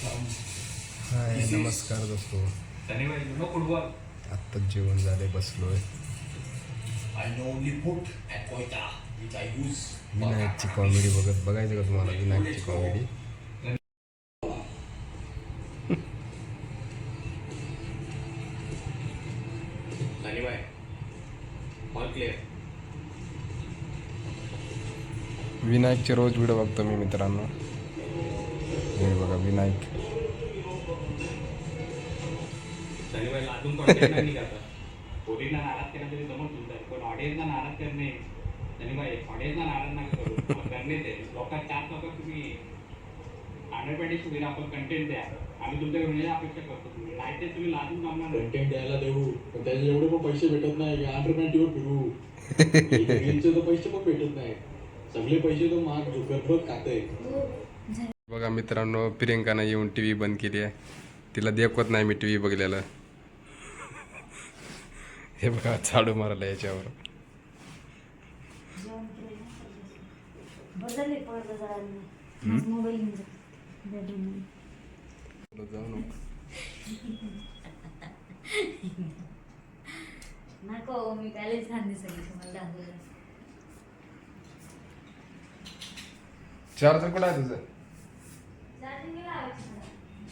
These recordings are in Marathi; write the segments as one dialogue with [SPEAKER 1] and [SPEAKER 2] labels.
[SPEAKER 1] हाय नमस्कार दोस्तो. आत्ताच जेवण झाले बसलोय. विनायकची कॉमेडी बघायचं का तुम्हाला? विनायकची कॉमेडी विनायकचे रोज व्हिडिओ बघतो मी मित्रांनो. हे बघा विनायक.
[SPEAKER 2] अजून कॉन्टेंट नाही निघाला. पोरींना नाराज केला तरी जमत तुमचा, पण ऑडियन्सला नाराज करणे आणि भाई ऑडियन्सला नाराज नका करू. करणे ते लोकांना 4 लोक तुम्ही 100% सुविधा आपण कंटेंट द्या. आम्ही तुमच्याकडून हे अपेक्षा करतो. तुम्ही नाही ते तुम्ही लाजून जमणार कंटेंट द्यायला देऊ, पण त्याचे एवढे पण पैसे भेटत नाही. 100%वर फिरू रीलचे तर पैसे पण भेटत नाही. सगळे पैसे तो मार्क झुकरबर्ग खाते.
[SPEAKER 1] बघा मित्रांनो, प्रियंकानं येऊन टी व्ही बंद केली आहे. तिला देखवत नाही मी टी व्ही बघलेलं. हे बघा झाडू मारायला याच्यावर. जाऊ
[SPEAKER 3] नको मी कालच सांगितलं तुम्हाला.
[SPEAKER 1] चार्जर कुठं आहे तुझं?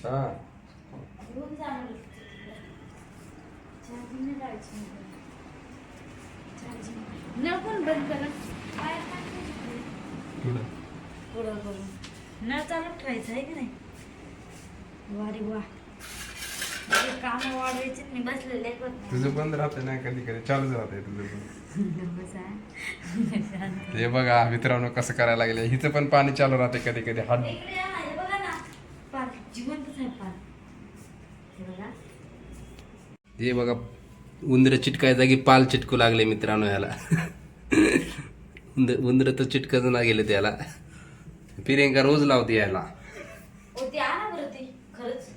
[SPEAKER 1] हा
[SPEAKER 3] पण बंद करा. नळ चालू ठेवायचं आहे की नाही? वारे वा काम वाढवायचे मी बसलेले.
[SPEAKER 1] तुझं बंद राहते ना, कधी कधी चालूच राहते तुझं पण. हे बघा मित्रांनो कसं करायला लागले. हिचं पण पाणी चालू राहते कधी कधी. हात
[SPEAKER 3] बघा ना, पार जिवंतच आहे पार.
[SPEAKER 4] हे बघा उंदर चिटकाय जागी पाल चिटकू लागले मित्रांनो ह्याला. उंदर तर चिटकच ना गेले त्याला. प्रियंका रोज लावते याला.
[SPEAKER 3] ते आणा बरं ते खरंच.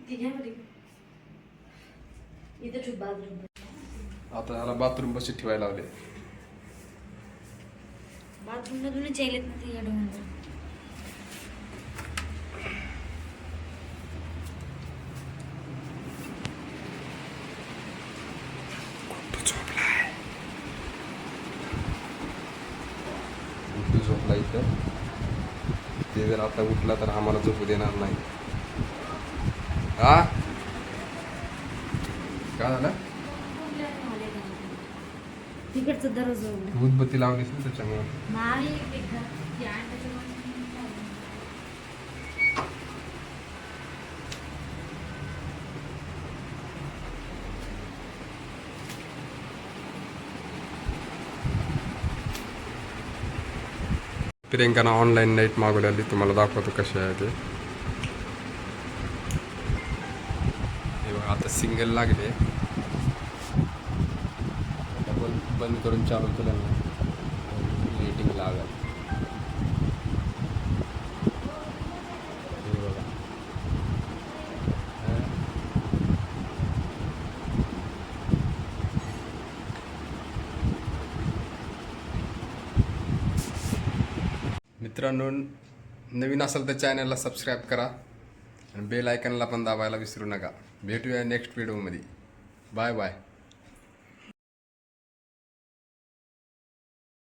[SPEAKER 3] ते घ्या बरं. इथं ठेव बाथरूम.
[SPEAKER 1] आता ह्याला बाथरूम बशी ठेवायला लावले.
[SPEAKER 3] बाथरूम मधूनच यायलेत ना ते येडून.
[SPEAKER 1] झोपला इथं. ते जर आता उठला तर आम्हाला झोपू देणार नाही. हा काय झालं?
[SPEAKER 3] तिकडचं दरवाजा उघडा.
[SPEAKER 1] उदबत्ती लावलीस ना त्याच्यामुळे.
[SPEAKER 3] नाही
[SPEAKER 1] प्रियंकानं ऑनलाईन लाईट मागवलेली. तुम्हाला दाखवतो कशी आहे ते. हे बघा आता सिंगल लागले. बंद करून चालू केलं ना रेटिंग लागेल. हे बघा मित्रांनो, नवीन असेल तर चॅनलला सबस्क्राईब करा आणि बेल आयकनला पण दाबायला विसरू नका. भेटूया नेक्स्ट व्हिडिओमध्ये. Bye bye.